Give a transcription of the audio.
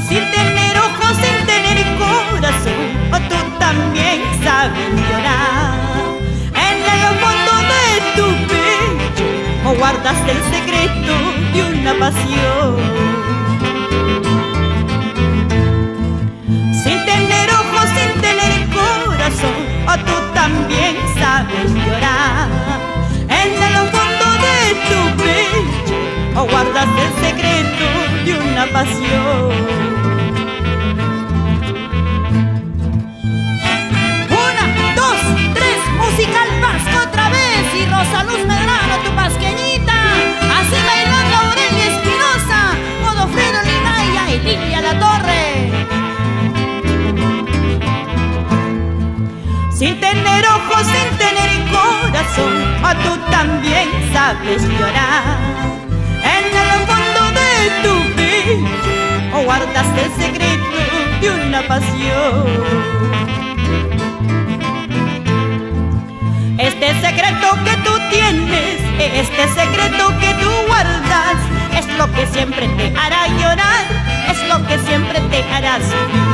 Sin tener ojos, sin tener corazón, o tú también sabes llorar. En el fondo de tu pecho, o guardas el secreto de una pasión. Sin tener ojos, sin tener corazón, o tú también sabes llorar. En el fondo de tu pecho, o guardas el secreto de una pasión. Una, dos, tres, musical Vasco otra vez. Y Rosa Luz Medrano, tu pasqueñita. Así bailando Aurelia Espinosa, Godofredo Linaya y Lidia La Torre. Sin tener ojos, sin tener corazón, o tú también sabes llorar. En el fondo de tu pecho, o guardas el secreto de una pasión. Este secreto que tú tienes, este secreto que tú guardas, es lo que siempre te hará llorar, es lo que siempre te hará sufrir.